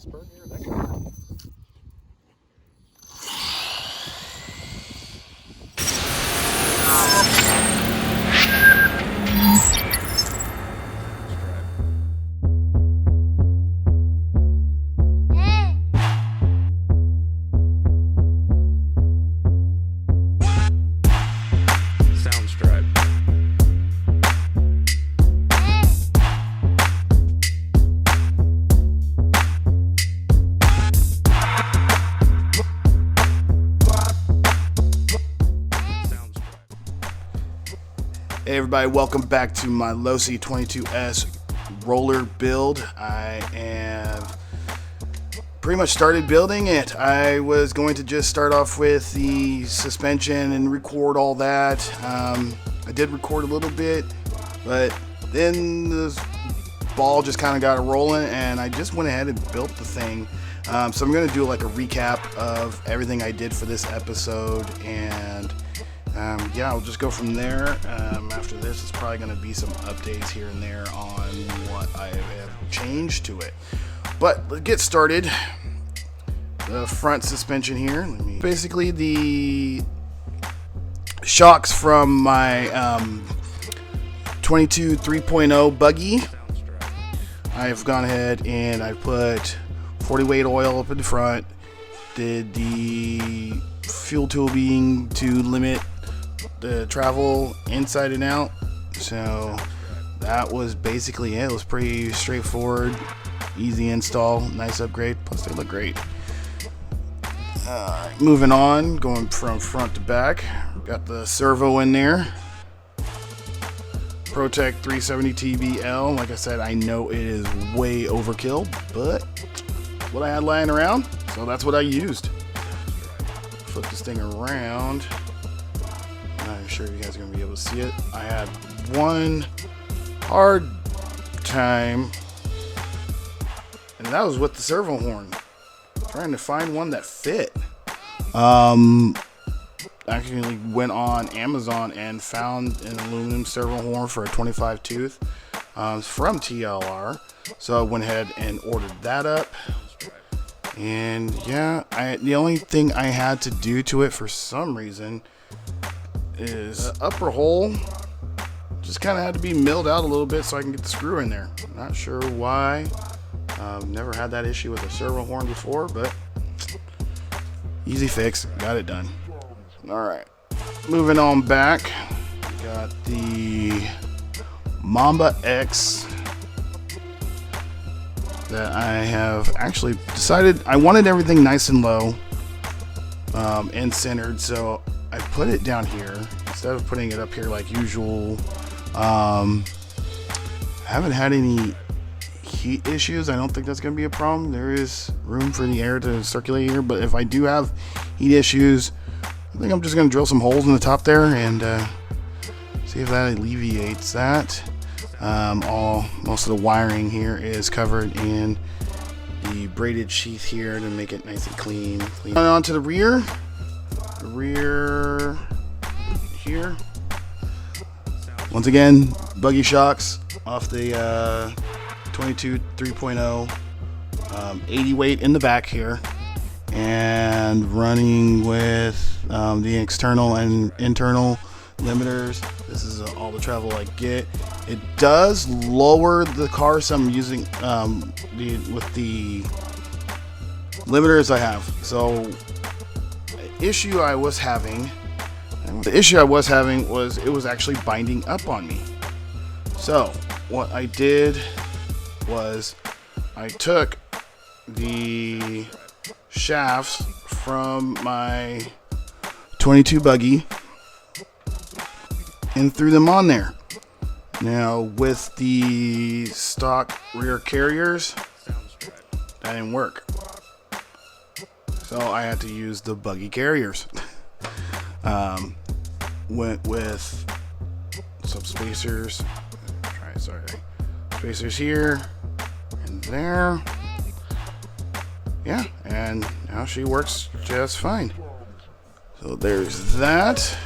spurt here, that could hurt. Soundstripe. Hey everybody, welcome back to my Losi 22S roller build. I have pretty much started building it. I was going to just start off with the suspension and record all that. I did record a little bit, but then the ball just kind of got rolling and I just went ahead and built the thing. So I'm going to do like a recap of everything I did for this episode, and yeah, I'll just go from there. After this, it's probably going to be some updates here and there on what I have changed to it. But let's get started. The front suspension here. Basically, the shocks from my 22 3.0 buggy. I've gone ahead and I put 40 weight oil up in the front. Did the fuel tubing to limit the travel inside and out. So that was basically it. It was pretty straightforward, easy install, nice upgrade, plus they look great. Moving on, going from front to back, got the servo in there, Protec 370 TBL. Like I said, I know it is way overkill, but what I had lying around, so that's what I used. Flip this thing around. I'm sure you guys are going to be able to see it. I had one hard time, and that was with the servo horn. Trying to find one that fit. Actually went on Amazon and found an aluminum servo horn for a 25 tooth from TLR. So I went ahead and ordered that up. And yeah, the only thing I had to do to it for some reason is the upper hole just kind of had to be milled out a little bit so I can get the screw in there. Not sure why. Never had that issue with a servo horn before, but easy fix, got it done. Alright, moving on back, got the Mamba X that I have actually decided I wanted everything nice and low and centered, so I put it down here instead of putting it up here like usual. I haven't had any heat issues. I don't think that's going to be a problem. There is room for the air to circulate here, but if I do have heat issues, I think I'm just going to drill some holes in the top there and see if that alleviates that. Most of the wiring here is covered in the braided sheath here to make it nice and clean. On to the rear. The rear here. Once again, buggy shocks off the 22 3.0, 80 weight in the back here, and running with the external and internal limiters. This is all the travel I get. It does lower the car some using with the limiters I have. So the issue I was having was it was actually binding up on me. So what I did was I took the shafts from my 22 buggy and threw them on there. Now with the stock rear carriers, that didn't work. So I had to use the buggy carriers. Went with some spacers. Spacers here and there. Yeah, and now she works just fine. So there's that.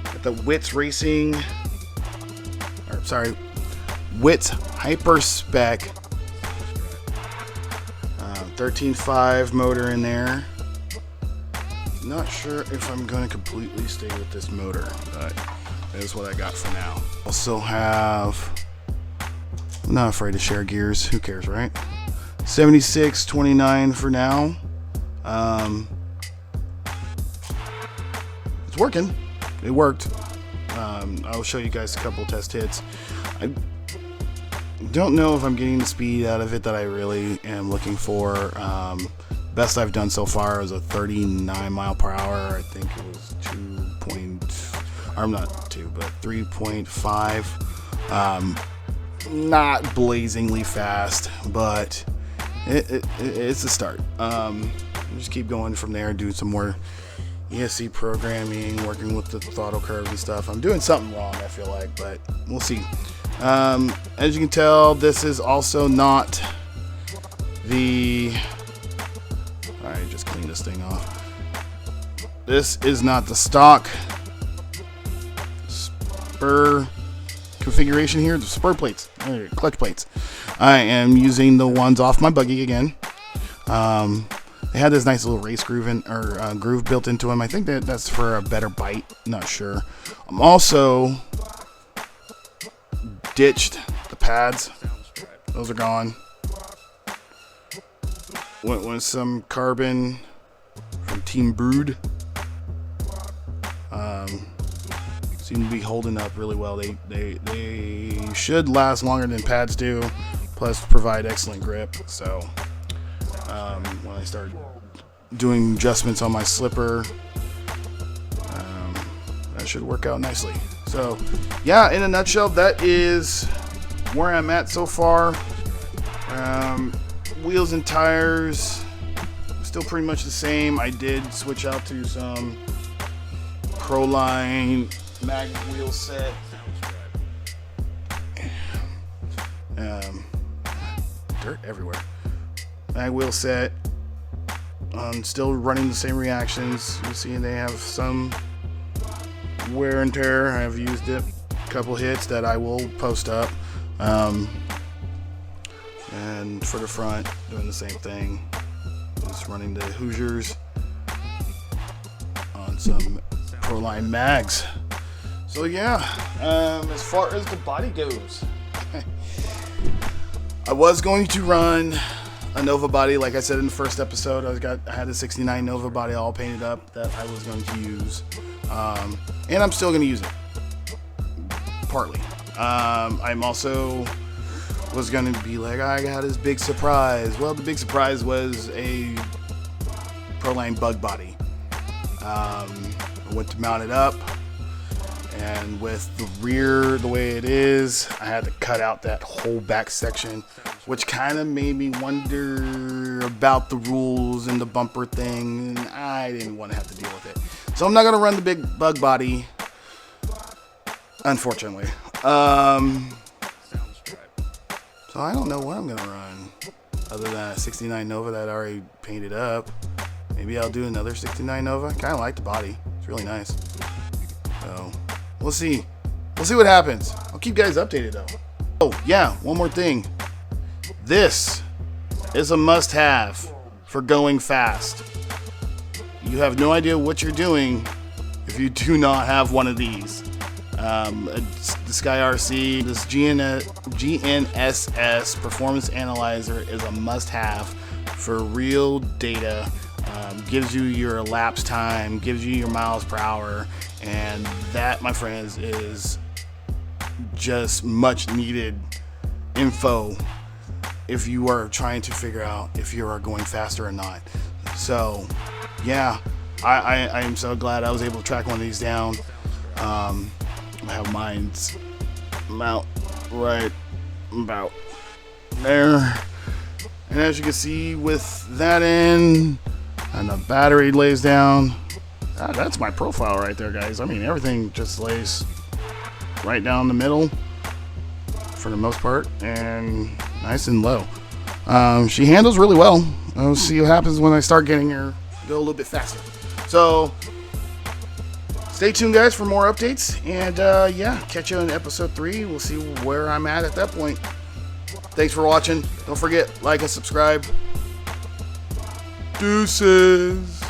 Got the Wits Racing, Wits Hyper Spec 13.5 motor in there. Not sure if I'm going to completely stay with this motor, but that is what I got for now. Also have, I'm not afraid to share gears. Who cares, right? 76.29 for now. It's working. It worked. I'll show you guys a couple test hits. I don't know if I'm getting the speed out of it that I really am looking for. Best I've done so far is a 39 mile per hour. I think it was 3.5. Not blazingly fast, but it's a start. Just keep going from there, do some more ESC programming, working with the throttle curves and stuff. I'm doing something wrong, I feel like, but we'll see. As you can tell, this is also not the... Alright, just clean this thing off. This is not the stock spur configuration here. The spur plates, clutch plates. I am using the ones off my buggy again. They had this nice little race groove built into them. I think that's for a better bite. Not sure. I'm also ditched the pads. Those are gone. Went with some carbon from Team Brood. Seem to be holding up really well. They should last longer than pads do, plus provide excellent grip. So when I start doing adjustments on my slipper, that should work out nicely. So yeah, in a nutshell, that is where I'm at so far. Wheels and tires still pretty much the same. I did switch out to some Proline mag wheel set. Dirt everywhere. Mag wheel set. Still running the same reactions. You see they have some wear and tear. I've used it a couple hits that I will post up. And for the front, doing the same thing. Just running the Hoosiers on some Proline mags. So yeah, as far as the body goes, I was going to run a Nova body, like I said in the first episode. I had a 69 Nova body all painted up that I was going to use, and I'm still going to use it partly. I'm also was going to be like, I got this big surprise. Well, the big surprise was a Proline bug body. I went to mount it up, and with the rear the way it is, I had to cut out that whole back section, which kind of made me wonder about the rules and the bumper thing. I didn't want to have to deal with it, so I'm not going to run the big bug body, unfortunately. So I don't know what I'm going to run other than a 69 Nova that I already painted up. Maybe I'll do another 69 Nova. I kind of like the body. It's really nice. So we'll see. We'll see what happens. I'll keep you guys updated though. Oh yeah, one more thing. This is a must-have for going fast. You have no idea what you're doing if you do not have one of these. The Sky RC, this GNSS Performance Analyzer is a must-have for real data. Gives you your elapsed time, gives you your miles per hour, and that, my friends, is just much needed info if you are trying to figure out if you are going faster or not. So yeah, I am so glad I was able to track one of these down. I have mine's mount right about there, and as you can see with that in and the battery lays down, that's my profile right there, guys. I mean, everything just lays right down the middle for the most part, and nice and low. She handles really well. I'll see what happens when I start getting her go a little bit faster. So stay tuned, guys, for more updates, and yeah, catch you in episode 3. We'll see where I'm at that point. Thanks for watching. Don't forget, like and subscribe. Deuces.